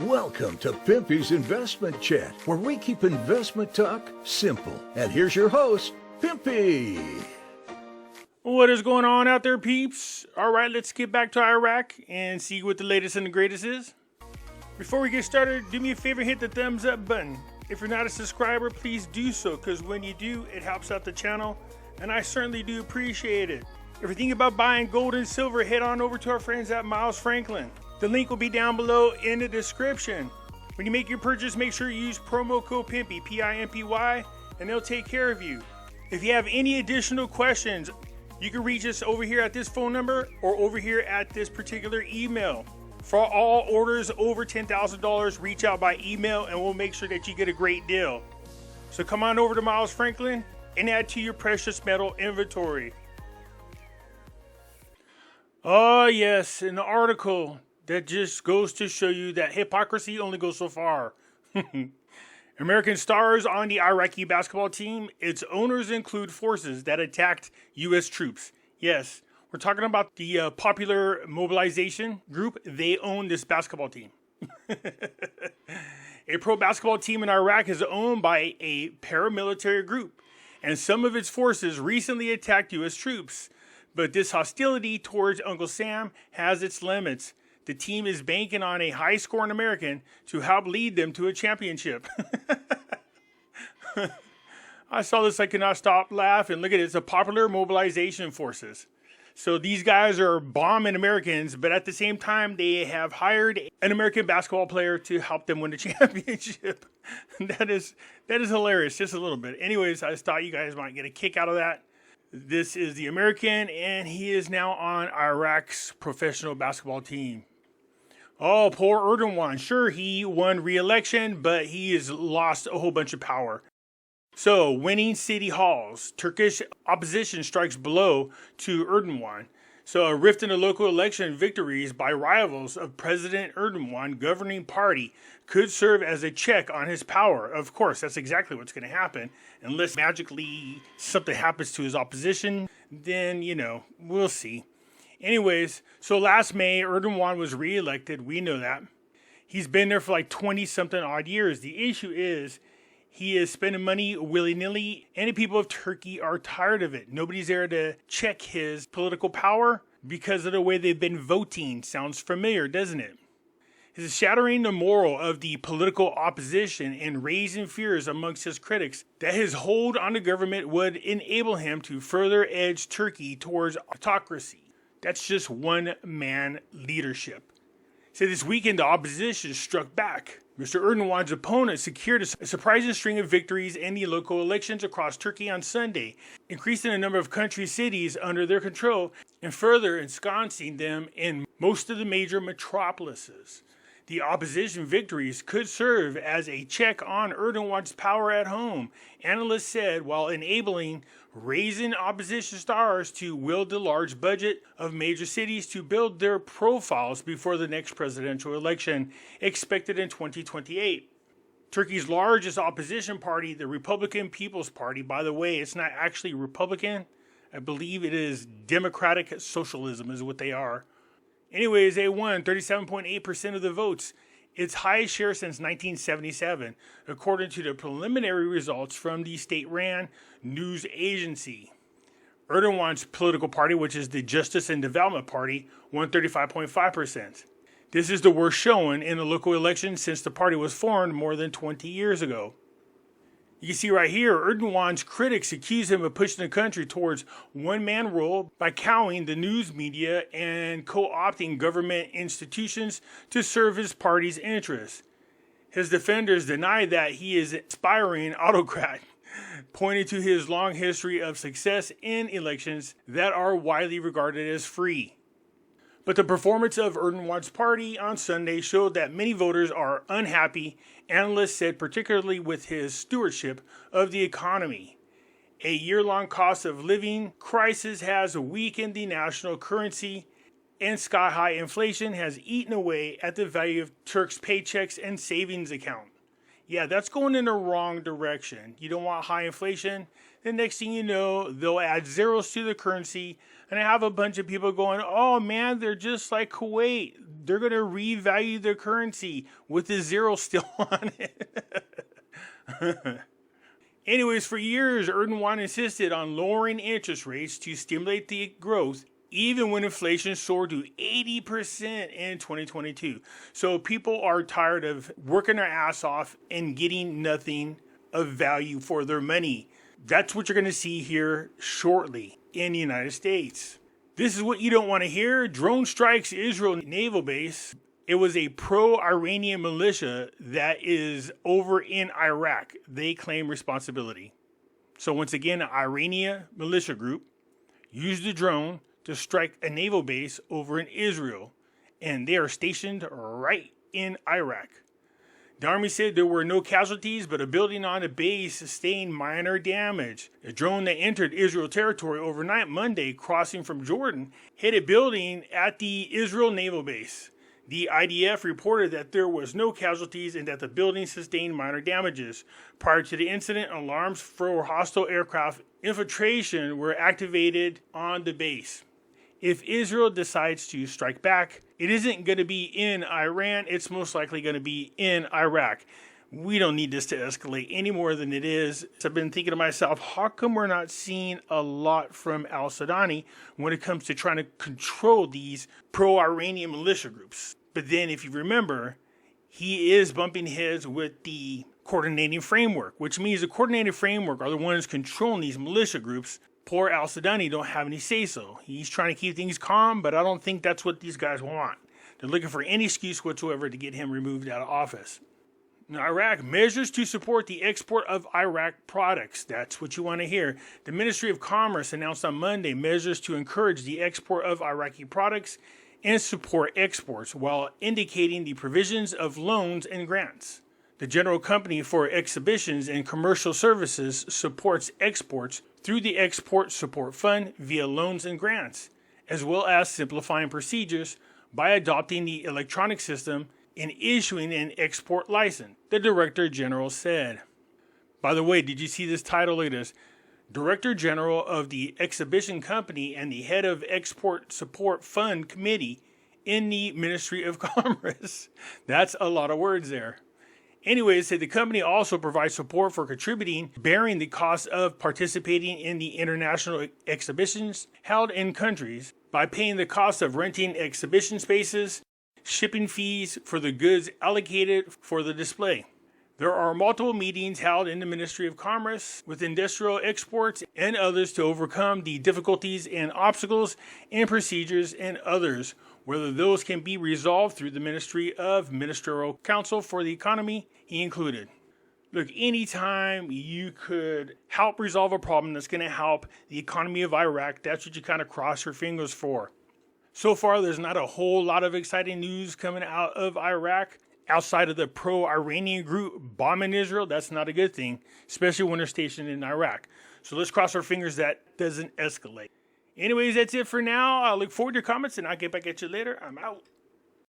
Welcome to Pimpy's Investment Chat, where we keep investment talk simple. And here's your host, Pimpy. What is going on out there, peeps? All right, let's get back to Iraq and see what the latest and the greatest is. Before we get started, do me a favor, hit the thumbs up button. If you're not a subscriber, please do so, because when you do, it helps out the channel, and I certainly do appreciate it. If you're thinking about buying gold and silver, head on over to our friends at Miles Franklin. The link will be down below in the description. When you make your purchase, make sure you use promo code Pimpy, P-I-M-P-Y, and they'll take care of you. If you have any additional questions, you can reach us over here at this phone number or over here at this particular email. For all orders over $10,000, reach out by email and we'll make sure that you get a great deal. So come on over to Miles Franklin and add to your precious metal inventory. Oh yes, an article that just goes to show you that hypocrisy only goes so far. American stars on the Iraqi basketball team, its owners include forces that attacked U.S. troops. Yes, we're talking about the Popular Mobilization Group. They own this basketball team. A pro basketball team in Iraq is owned by a paramilitary group, and some of its forces recently attacked U.S. troops. But this hostility towards Uncle Sam has its limits. The team is banking on a high-scoring American to help lead them to a championship. I saw this, I could not stop laughing. Look at it, it's a Popular Mobilization Forces. So these guys are bombing Americans, but at the same time, they have hired an American basketball player to help them win the championship. That is hilarious, just a little bit. Anyways, I just thought you guys might get a kick out of that. This is the American, and he is now on Iraq's professional basketball team. Oh, poor Erdogan. Sure, he won re-election, but he has lost a whole bunch of power. So, winning city halls. Turkish opposition strikes blow to Erdogan. So, a rift in the local election victories by rivals of President Erdogan governing party could serve as a check on his power. Of course, that's exactly what's going to happen. Unless magically something happens to his opposition, then, we'll see. Anyways, so last May, Erdogan was re-elected. We know that. He's been there for like 20-something odd years. The issue is he is spending money willy-nilly, and the people of Turkey are tired of it. Nobody's there to check his political power because of the way they've been voting. Sounds familiar, doesn't it? This is shattering the moral of the political opposition and raising fears amongst his critics that his hold on the government would enable him to further edge Turkey towards autocracy. That's just one-man leadership. So this weekend, the opposition struck back. Mr. Erdogan's opponent secured a surprising string of victories in the local elections across Turkey on Sunday, increasing the number of country cities under their control and further ensconcing them in most of the major metropolises. The opposition victories could serve as a check on Erdogan's power at home, analysts said, while enabling raising opposition stars to wield the large budget of major cities to build their profiles before the next presidential election, expected in 2028. Turkey's largest opposition party, the Republican People's Party, by the way, it's not actually Republican. I believe it is Democratic Socialism is what they are. Anyways, they won 37.8% of the votes, its highest share since 1977, according to the preliminary results from the state-run news agency. Erdogan's political party, which is the Justice and Development Party, won 35.5%. This is the worst showing in the local election since the party was formed more than 20 years ago. You can see right here, Erdogan's critics accuse him of pushing the country towards one-man rule by cowing the news media and co-opting government institutions to serve his party's interests. His defenders deny that he is an aspiring autocrat, pointing to his long history of success in elections that are widely regarded as free. But the performance of Erdogan's party on Sunday showed that many voters are unhappy, analysts said, particularly with his stewardship of the economy. A year-long cost of living crisis has weakened the national currency, and sky-high inflation has eaten away at the value of Turks' paychecks and savings account. Yeah, that's going in the wrong direction. You don't want high inflation. The next thing you know, they'll add zeros to the currency. And I have a bunch of people going, oh man, they're just like Kuwait. They're going to revalue their currency with the zero still on it. Anyways, for years, Erdogan insisted on lowering interest rates to stimulate the growth, even when inflation soared to 80% in 2022. So people are tired of working their ass off and getting nothing of value for their money. That's what you're going to see here shortly in the United States. This is what you don't want to hear. Drone strikes Israel naval base. It was a pro-Iranian militia that is over in Iraq. They claim responsibility. So once again, an Iranian militia group used the drone to strike a naval base over in Israel. And they are stationed right in Iraq. The Army said there were no casualties, but a building on the base sustained minor damage. A drone that entered Israel territory overnight Monday, crossing from Jordan, hit a building at the Israel naval base. The IDF reported that there was no casualties and that the building sustained minor damages. Prior to the incident, alarms for hostile aircraft infiltration were activated on the base. If Israel decides to strike back, it isn't going to be in Iran, it's most likely going to be in Iraq. We don't need this to escalate any more than it is. So I've been thinking to myself, how come we're not seeing a lot from al-Sudani when it comes to trying to control these pro-Iranian militia groups? But then if you remember, he is bumping heads with the coordinating framework, which means the coordinating framework are the ones controlling these militia groups. Poor al-Sudani don't have any say-so. He's trying to keep things calm, but I don't think that's what these guys want. They're looking for any excuse whatsoever to get him removed out of office. In Iraq, measures to support the export of Iraq products. That's what you want to hear. The Ministry of Commerce announced on Monday measures to encourage the export of Iraqi products and support exports, while indicating the provisions of loans and grants. The General Company for Exhibitions and Commercial Services supports exports through the Export Support Fund via loans and grants, as well as simplifying procedures by adopting the electronic system and issuing an export license, the Director General said. By the way, did you see this title? Look at this. Director General of the Exhibition Company and the head of Export Support Fund Committee in the Ministry of Commerce. That's a lot of words there. Anyways, the company also provides support for contributing, bearing the cost of participating in the international exhibitions held in countries by paying the cost of renting exhibition spaces, shipping fees for the goods allocated for the display. There are multiple meetings held in the Ministry of Commerce with industrial exports and others to overcome the difficulties and obstacles and procedures and others, whether those can be resolved through the Ministry of Ministerial Council for the Economy, he included. Look, anytime you could help resolve a problem that's going to help the economy of Iraq, that's what you kind of cross your fingers for. So far, there's not a whole lot of exciting news coming out of Iraq. Outside of the pro-Iranian group bombing Israel, that's not a good thing, especially when they're stationed in Iraq. So let's cross our fingers that doesn't escalate. Anyways, that's it for now. I look forward to your comments, and I'll get back at you later. I'm out.